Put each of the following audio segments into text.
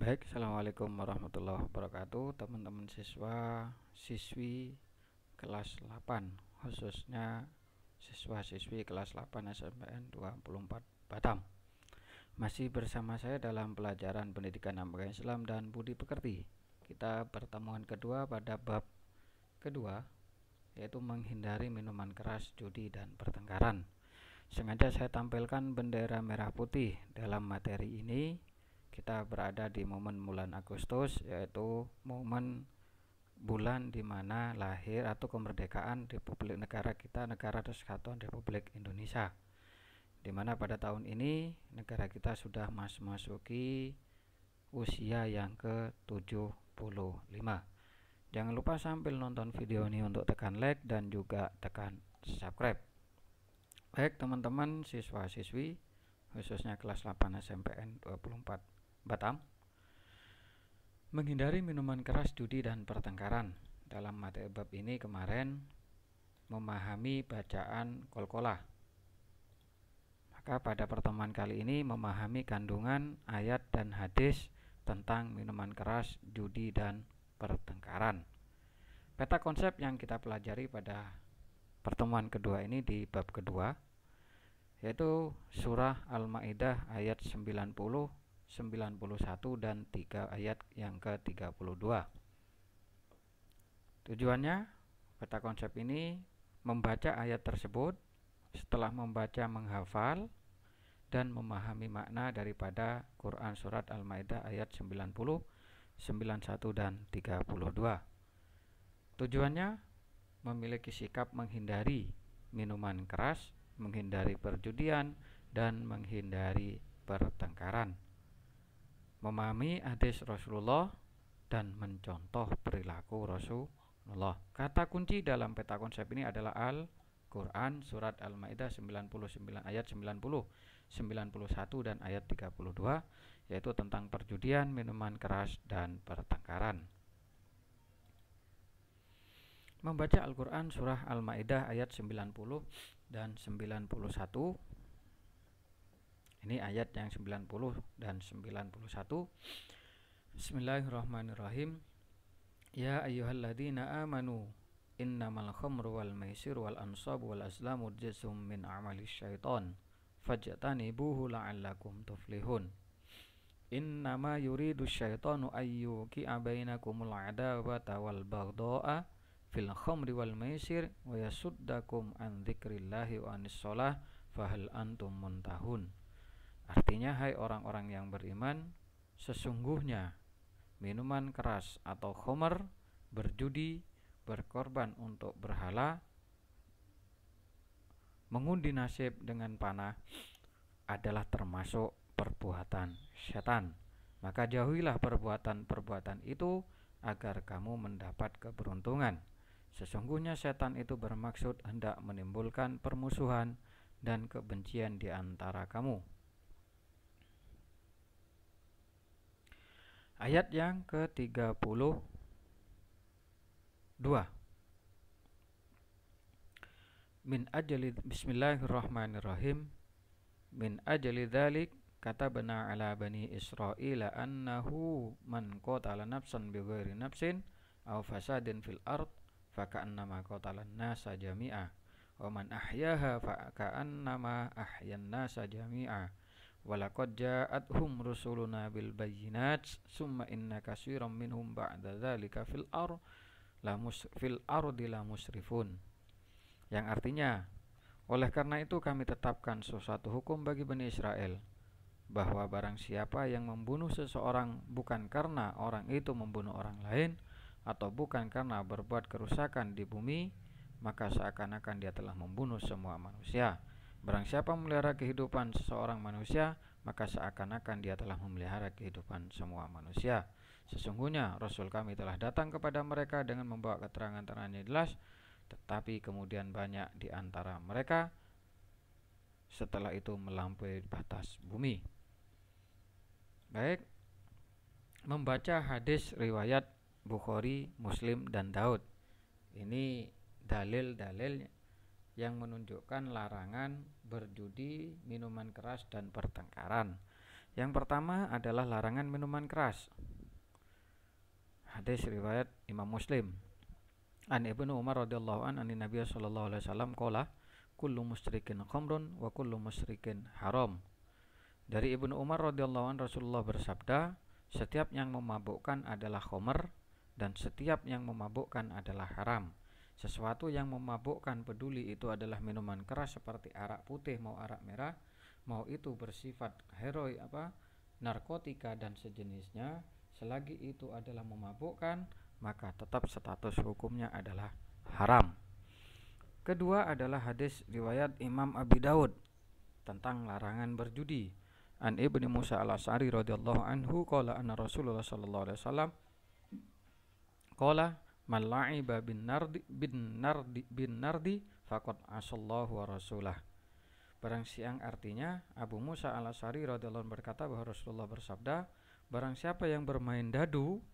Baik, Assalamualaikum warahmatullahi wabarakatuh. Teman-teman siswa, siswi kelas 8, khususnya siswa-siswi kelas 8 SMPN 24 Batam. Masih bersama saya dalam pelajaran pendidikan agama Islam dan budi pekerti. Kita pertemuan kedua pada bab kedua, yaitu menghindari minuman keras, judi, dan pertengkaran. Sengaja saya tampilkan bendera merah putih dalam materi ini. Kita berada di momen bulan Agustus, yaitu momen bulan di mana lahir atau kemerdekaan Republik negara kita, Negara Kesatuan Republik Indonesia. Di mana pada tahun ini negara kita sudah memasuki usia yang ke-75. Jangan lupa sambil nonton video ini untuk tekan like dan juga tekan subscribe. Baik teman-teman siswa-siswi, khususnya kelas 8 SMPN 24 Batam, menghindari minuman keras, judi, dan pertengkaran. Dalam materi bab ini kemarin memahami bacaan qalqalah. Maka pada pertemuan kali ini memahami kandungan ayat dan hadis tentang minuman keras, judi, dan pertengkaran. Peta konsep yang kita pelajari pada pertemuan kedua ini di bab kedua, yaitu surah Al-Maidah ayat 90, 91 dan 3 ayat yang ke-32. Tujuannya peta konsep ini membaca ayat tersebut, setelah membaca menghafal dan memahami makna daripada Quran surat Al-Maidah ayat 90, 91 dan 32. Tujuannya memiliki sikap menghindari minuman keras, menghindari perjudian, dan menghindari pertengkaran, memahami hadis Rasulullah dan mencontoh perilaku Rasulullah. Kata kunci dalam peta konsep ini adalah Al-Quran surat Al-Maidah 99 ayat 90, 91 dan ayat 32, yaitu tentang perjudian, minuman keras, dan pertengkaran. Membaca Al-Quran surah Al-Maidah ayat 90 dan 91. Ini ayat yang 90 dan 91. Bismillahirrahmanirrahim. Ya ayyuhalladzina amanu innamal khamru wal maisir wal ansabu wal azlamu rijsum min amali syaitan fajtanibuhu la'allakum tuflihun. Innama yuridu syaitanu ayyuqi'a bainakumul adawata wal baghdha'a fil khamri wal maisir wa yasuddakum an dzikrillahi wa anis shalah fahal antum muntahun. Artinya, hai orang-orang yang beriman, sesungguhnya minuman keras atau khamr, berjudi, berkorban untuk berhala, mengundi nasib dengan panah adalah termasuk perbuatan setan. Maka jauhilah perbuatan-perbuatan itu agar kamu mendapat keberuntungan. Sesungguhnya setan itu bermaksud hendak menimbulkan permusuhan dan kebencian di antara kamu. Ayat yang ke-32. Min ajli bismillahirrahmanirrahim. Min ajli dzalik katabna ala bani Israila annahu man qatala nafsan bighairi nafsin aw fasadin fil ard faka'annama qatala an-nasa jami'a wa man ahyaha faka'annama ahyan nasa jami'a walaqad ja'atuhum rusuluna bil bayyinat summa inna katsiran minhum ba'da dzalika fil ardi la musrifun. Yang artinya, oleh karena itu kami tetapkan suatu hukum bagi Bani Israel, bahwa barang siapa yang membunuh seseorang bukan karena orang itu membunuh orang lain, atau bukan karena berbuat kerusakan di bumi, maka seakan-akan dia telah membunuh semua manusia. Barang siapa memelihara kehidupan seseorang manusia, maka seakan-akan dia telah memelihara kehidupan semua manusia. Sesungguhnya Rasul kami telah datang kepada mereka dengan membawa keterangan-keterangan yang jelas, tetapi kemudian banyak di antara mereka setelah itu melampaui batas bumi. Baik, membaca hadis riwayat Bukhari, Muslim, dan Daud. Ini dalil-dalil yang menunjukkan larangan berjudi, minuman keras, dan pertengkaran. Yang pertama adalah larangan minuman keras. Hadis riwayat Imam Muslim. An Ibnu Umar radhiyallahu an Nabi sallallahu alaihi wasallam qala kullu musyrikin khamrun wa kullu musyrikin haram. Dari Ibnu Umar radhiyallahu an Rasulullah bersabda, setiap yang memabukkan adalah khamr dan setiap yang memabukkan adalah haram. Sesuatu yang memabukkan peduli itu adalah minuman keras seperti arak putih mau arak merah, mau itu bersifat narkotika dan sejenisnya, selagi itu adalah memabukkan, maka tetap status hukumnya adalah haram. Kedua adalah hadis riwayat Imam Abi Daud tentang larangan berjudi. An Ibnu Musa al-Asy'ari radhiyallahu anhu qala anna Rasulullah sallallahu alaihi wasallam qala man la'iba bin nardi faqad asallahu wa rasulah. Barang siang, artinya Abu Musa al-Asy'ari radhiyallahu anhu berkata bahwa Rasulullah bersabda, barang siapa yang bermain dadu,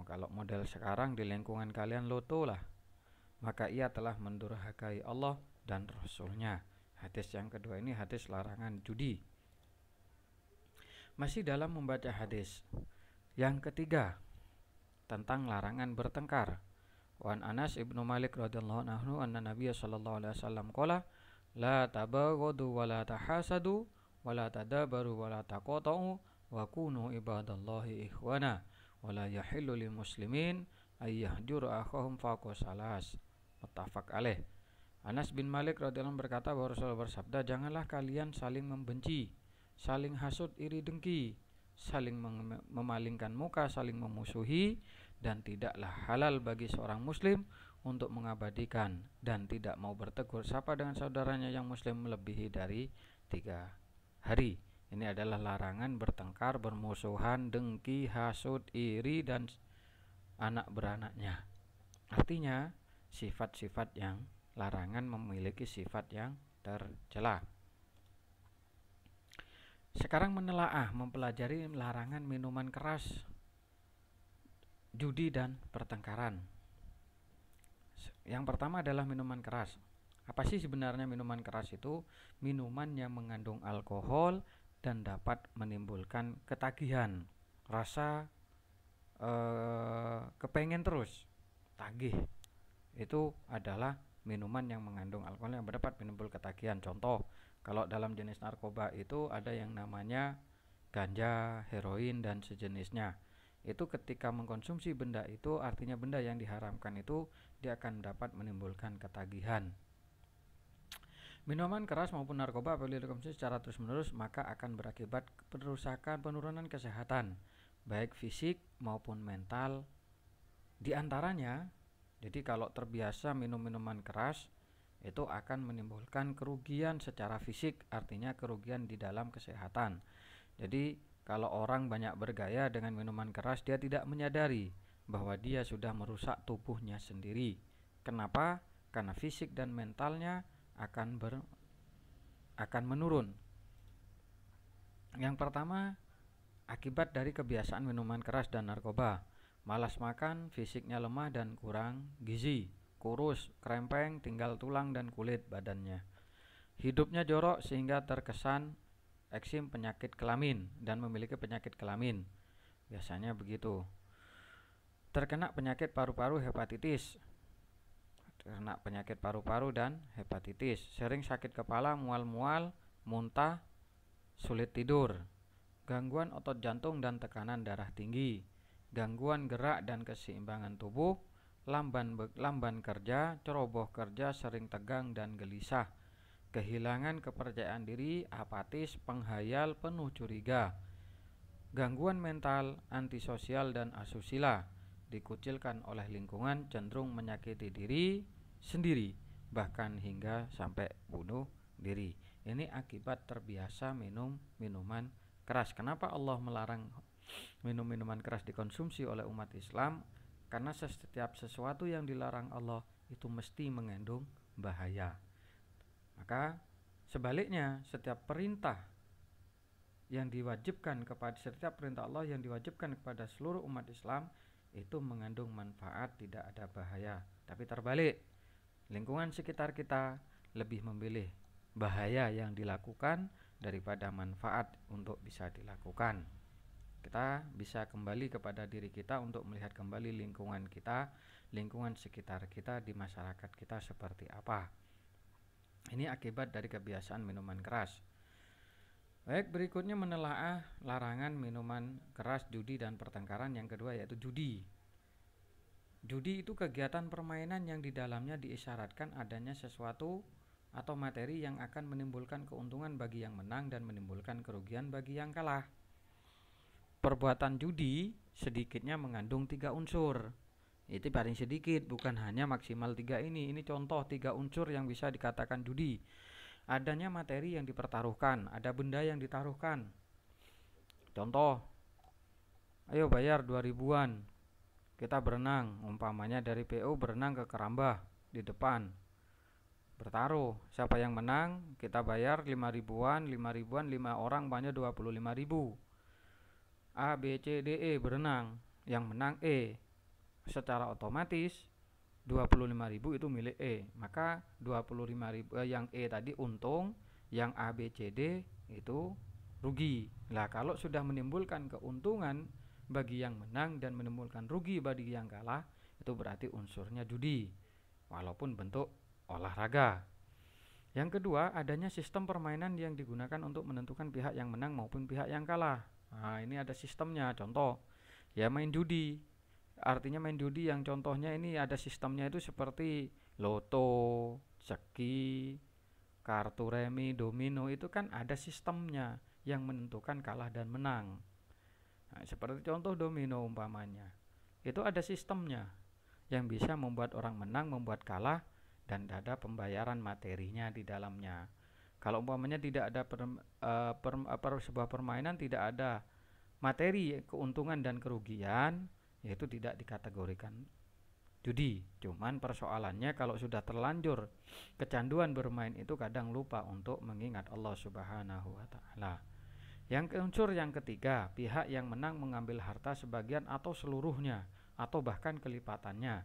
kalau model sekarang di lingkungan kalian loto lah, maka ia telah mendurhakai Allah dan Rasulnya. Hadis yang kedua ini hadis larangan judi. Masih dalam membaca hadis yang ketiga tentang larangan bertengkar. Wan Anas ibnu Malik radhiyallahu anhu anna Nabiy sallallahu alaihi wasallam qala la tabaghadu wa la tahasadu wa la tadabaru wa la taqatu wa kunu ibadallahi ikhwana wa la yahillu lil muslimin ay yahjuru akhahum fawqa salas. Muttafaq alaih. Anas bin Malik radhiyallahu anhu berkata bahwa Rasulullah bersabda, janganlah kalian saling membenci, saling hasut iri dengki, saling memalingkan muka, saling memusuhi, dan tidaklah halal bagi seorang muslim untuk mengabadikan dan tidak mau bertegur sapa dengan saudaranya yang muslim melebihi dari 3 hari. Ini adalah larangan bertengkar, bermusuhan, dengki, hasut, iri, dan anak beranaknya. Artinya sifat-sifat yang larangan memiliki sifat yang tercela. Sekarang menelaah, mempelajari larangan minuman keras, judi, dan pertengkaran. Yang pertama adalah minuman keras. Apa sih sebenarnya minuman keras itu? Minuman yang mengandung alkohol dan dapat menimbulkan ketagihan, rasa kepengen terus, tagih. Itu adalah minuman yang mengandung alkohol yang dapat menimbulkan ketagihan. Contoh, kalau dalam jenis narkoba itu ada yang namanya ganja, heroin, dan sejenisnya. Itu ketika mengkonsumsi benda itu, artinya benda yang diharamkan itu, dia akan dapat menimbulkan ketagihan. Minuman keras maupun narkoba apabila dikonsumsi secara terus-menerus maka akan berakibat perusakan penurunan kesehatan, baik fisik maupun mental. Di antaranya, jadi kalau terbiasa minum minuman keras itu akan menimbulkan kerugian secara fisik, artinya kerugian di dalam kesehatan. Jadi kalau orang banyak bergaya dengan minuman keras, dia tidak menyadari bahwa dia sudah merusak tubuhnya sendiri. Kenapa? Karena fisik dan mentalnya akan menurun. Yang pertama, akibat dari kebiasaan minuman keras dan narkoba. Malas makan, fisiknya lemah dan kurang gizi, kurus, krempeng, tinggal tulang dan kulit badannya. Hidupnya jorok sehingga terkesan eksim penyakit kelamin dan memiliki penyakit kelamin. Biasanya begitu. Terkena penyakit paru-paru, hepatitis. Terkena penyakit paru-paru dan hepatitis. Sering sakit kepala, mual-mual, muntah, sulit tidur. Gangguan otot jantung dan tekanan darah tinggi. Gangguan gerak dan keseimbangan tubuh, lamban kerja, ceroboh kerja, sering tegang dan gelisah, kehilangan kepercayaan diri, apatis, penghayal, penuh curiga, gangguan mental, antisosial dan asusila, dikucilkan oleh lingkungan, cenderung menyakiti diri sendiri, bahkan hingga sampai bunuh diri. Ini akibat terbiasa minum minuman keras. Kenapa Allah melarang minum minuman keras dikonsumsi oleh umat Islam? Karena setiap sesuatu yang dilarang Allah itu mesti mengandung bahaya. Maka sebaliknya, setiap perintah Allah yang diwajibkan kepada seluruh umat Islam itu mengandung manfaat, tidak ada bahaya. Tapi terbalik, lingkungan sekitar kita lebih memilih bahaya yang dilakukan daripada manfaat untuk bisa dilakukan. Kita bisa kembali kepada diri kita untuk melihat kembali lingkungan kita, lingkungan sekitar kita di masyarakat kita seperti apa. Ini akibat dari kebiasaan minuman keras. Baik, berikutnya menelaah larangan minuman keras, judi dan pertengkaran. Yang kedua yaitu judi. Judi itu kegiatan permainan yang di dalamnya diisyaratkan adanya sesuatu atau materi yang akan menimbulkan keuntungan bagi yang menang dan menimbulkan kerugian bagi yang kalah. Perbuatan judi sedikitnya mengandung 3 unsur. Itu paling sedikit, bukan hanya maksimal 3 ini. Ini contoh 3 unsur yang bisa dikatakan judi. Adanya materi yang dipertaruhkan, ada benda yang ditaruhkan. Contoh, ayo bayar 2000-an. Kita berenang, umpamanya dari PO berenang ke Kerambah di depan. Bertaruh, siapa yang menang, kita bayar 5.000-an, 5.000-an, 5 orang banyak 25.000. A, B, C, D, E berenang, yang menang E. Secara otomatis 25.000 itu milik E. Maka 25.000 yang E tadi untung, yang A, B, C, D itu rugi. Nah, kalau sudah menimbulkan keuntungan bagi yang menang dan menimbulkan rugi bagi yang kalah, itu berarti unsurnya judi, walaupun bentuk olahraga. Yang kedua, adanya sistem permainan yang digunakan untuk menentukan pihak yang menang maupun pihak yang kalah. Nah, ini ada sistemnya. Contoh, ya main judi. Artinya main judi yang contohnya ini ada sistemnya itu seperti loto, seki, kartu remi, domino, itu kan ada sistemnya yang menentukan kalah dan menang. Nah, seperti contoh domino umpamanya. Itu ada sistemnya yang bisa membuat orang menang, membuat kalah, dan ada pembayaran materinya di dalamnya. Kalau umpamanya tidak ada sebuah permainan, tidak ada materi keuntungan dan kerugian, yaitu tidak dikategorikan judi. Cuman persoalannya kalau sudah terlanjur kecanduan bermain itu kadang lupa untuk mengingat Allah Subhanahu wa taala. Yang unsur yang ketiga, pihak yang menang mengambil harta sebagian atau seluruhnya atau bahkan kelipatannya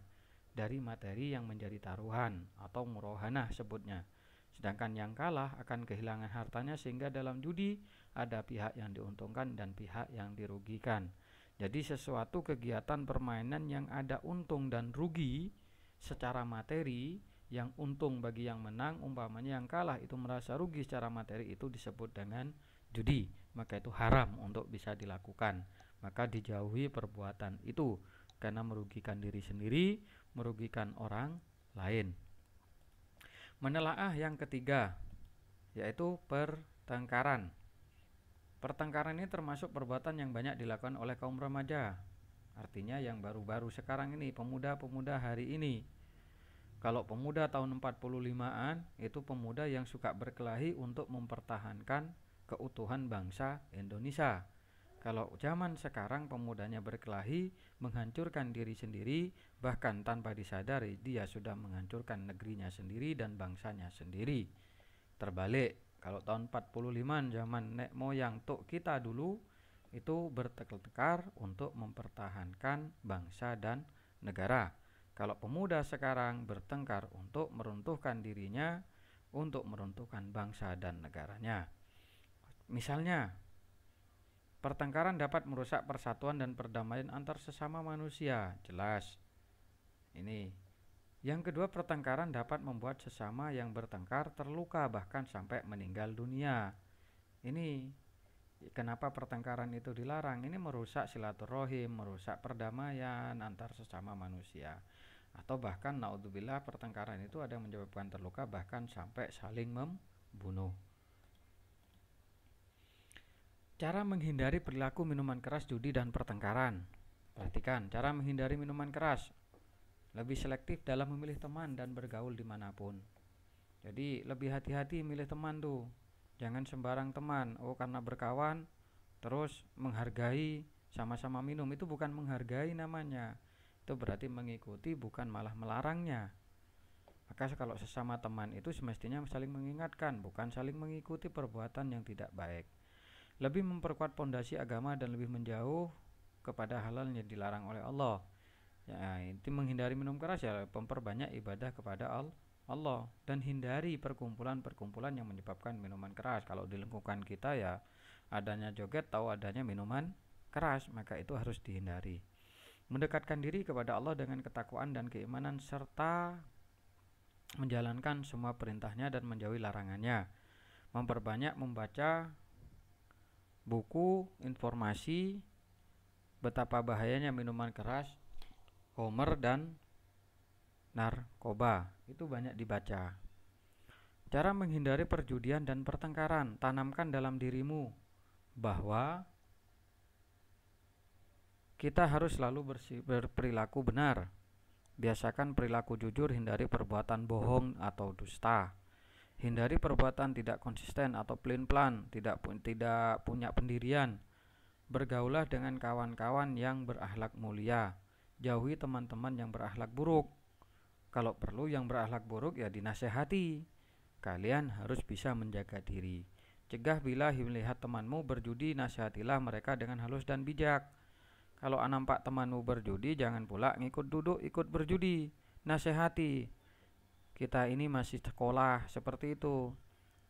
dari materi yang menjadi taruhan atau murohanah sebutnya. Sedangkan yang kalah akan kehilangan hartanya, sehingga dalam judi ada pihak yang diuntungkan dan pihak yang dirugikan. Jadi sesuatu kegiatan permainan yang ada untung dan rugi secara materi, yang untung bagi yang menang, umpamanya yang kalah itu merasa rugi secara materi, itu disebut dengan judi. Maka itu haram untuk bisa dilakukan. Maka dijauhi perbuatan itu karena merugikan diri sendiri, merugikan orang lain. Menelaah yang ketiga yaitu pertengkaran. Pertengkaran ini termasuk perbuatan yang banyak dilakukan oleh kaum remaja. Artinya yang baru-baru sekarang ini, pemuda-pemuda hari ini. Kalau pemuda tahun 45-an itu pemuda yang suka berkelahi untuk mempertahankan keutuhan bangsa Indonesia. Kalau zaman sekarang pemudanya berkelahi menghancurkan diri sendiri, bahkan tanpa disadari dia sudah menghancurkan negerinya sendiri dan bangsanya sendiri. Terbalik, kalau tahun 45 zaman nek moyang tuk kita dulu itu bertekar untuk mempertahankan bangsa dan negara. Kalau pemuda sekarang bertengkar untuk meruntuhkan dirinya, untuk meruntuhkan bangsa dan negaranya. Misalnya, pertengkaran dapat merusak persatuan dan perdamaian antar sesama manusia, jelas. Ini. Yang kedua, pertengkaran dapat membuat sesama yang bertengkar terluka bahkan sampai meninggal dunia. Ini kenapa pertengkaran itu dilarang? Ini merusak silaturahim, merusak perdamaian antar sesama manusia. Atau bahkan naudzubillah, pertengkaran itu ada yang menyebabkan terluka bahkan sampai saling membunuh. Cara menghindari perilaku minuman keras, judi, dan pertengkaran. Perhatikan, cara menghindari minuman keras. Lebih selektif dalam memilih teman dan bergaul dimanapun. Jadi lebih hati-hati milih teman tuh. Jangan sembarang teman. Oh, karena berkawan terus menghargai, sama-sama minum. Itu bukan menghargai namanya. Itu berarti mengikuti, bukan malah melarangnya. Maka kalau sesama teman itu semestinya saling mengingatkan, bukan saling mengikuti perbuatan yang tidak baik. Lebih memperkuat pondasi agama dan lebih menjauh kepada hal-hal yang dilarang oleh Allah. Ya, itu menghindari minum keras ya memperbanyak ibadah kepada Allah, dan hindari perkumpulan-perkumpulan yang menyebabkan minuman keras. Kalau di lingkungan kita ya adanya joget, tahu adanya minuman keras, maka itu harus dihindari. Mendekatkan diri kepada Allah dengan ketakwaan dan keimanan serta menjalankan semua perintahnya dan menjauhi larangannya. Memperbanyak membaca buku informasi betapa bahayanya minuman keras, homer dan narkoba. Itu banyak dibaca. Cara menghindari perjudian dan pertengkaran, tanamkan dalam dirimu bahwa kita harus selalu berperilaku benar. Biasakan perilaku jujur, hindari perbuatan bohong atau dusta. Hindari perbuatan tidak konsisten atau pelin-pelan, tidak punya pendirian. Bergaulah dengan kawan-kawan yang berakhlak mulia. Jauhi teman-teman yang berakhlak buruk. Kalau perlu yang berakhlak buruk ya dinasehati. Kalian harus bisa menjaga diri. Cegah bila melihat temanmu berjudi, nasihatilah mereka dengan halus dan bijak. Kalau nampak temanmu berjudi, jangan pula ngikut duduk ikut berjudi. Nasihati. Kita ini masih sekolah, seperti itu.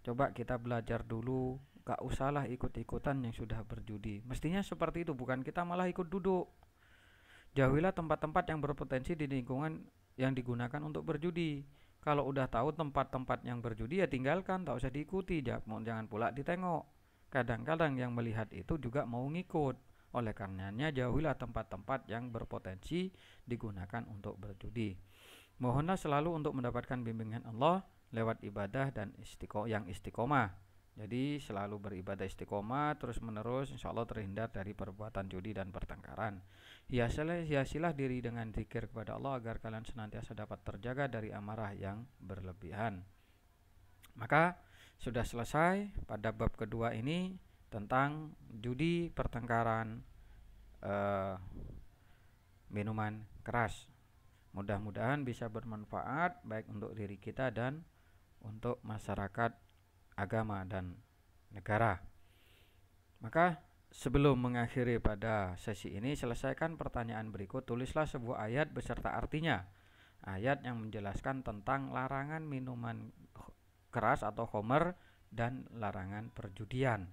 Coba kita belajar dulu. Gak usahlah ikut-ikutan yang sudah berjudi. Mestinya seperti itu, bukan kita malah ikut duduk. Jauhilah tempat-tempat yang berpotensi di lingkungan yang digunakan untuk berjudi. Kalau udah tahu tempat-tempat yang berjudi ya tinggalkan, tak usah diikuti. Jangan pula ditengok. Kadang-kadang yang melihat itu juga mau ngikut. Oleh karenanya jauhilah tempat-tempat yang berpotensi digunakan untuk berjudi. Mohonlah selalu untuk mendapatkan bimbingan Allah lewat ibadah dan yang istiqomah. Jadi selalu beribadah istiqomah terus menerus, insya Allah terhindar dari perbuatan judi dan pertengkaran. Hiasilah diri dengan zikir kepada Allah agar kalian senantiasa dapat terjaga dari amarah yang berlebihan. Maka sudah selesai pada bab kedua ini tentang judi, pertengkaran, minuman keras. Mudah-mudahan bisa bermanfaat baik untuk diri kita dan untuk masyarakat, agama dan negara. Maka sebelum mengakhiri pada sesi ini, selesaikan pertanyaan berikut. Tulislah sebuah ayat beserta artinya. Ayat yang menjelaskan tentang larangan minuman keras atau khamr dan larangan perjudian.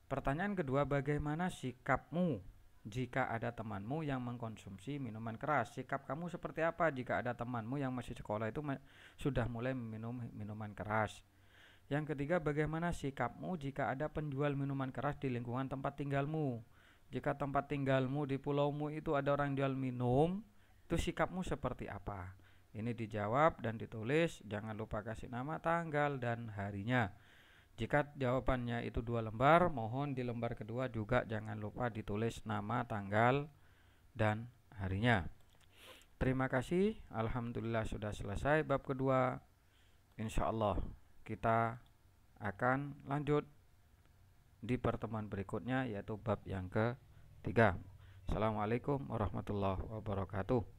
Pertanyaan kedua, bagaimana sikapmu jika ada temanmu yang mengkonsumsi minuman keras? Sikap kamu seperti apa jika ada temanmu yang masih sekolah itu sudah mulai meminum minuman keras? Yang ketiga, bagaimana sikapmu jika ada penjual minuman keras di lingkungan tempat tinggalmu? Jika tempat tinggalmu di pulaumu itu ada orang jual minum, itu sikapmu seperti apa? Ini dijawab dan ditulis, jangan lupa kasih nama, tanggal, dan harinya. Jika jawabannya itu 2 lembar, mohon di lembar kedua juga jangan lupa ditulis nama, tanggal, dan harinya. Terima kasih, alhamdulillah sudah selesai bab kedua. Insya Allah kita akan lanjut di pertemuan berikutnya, yaitu bab yang ketiga. Assalamualaikum warahmatullahi wabarakatuh.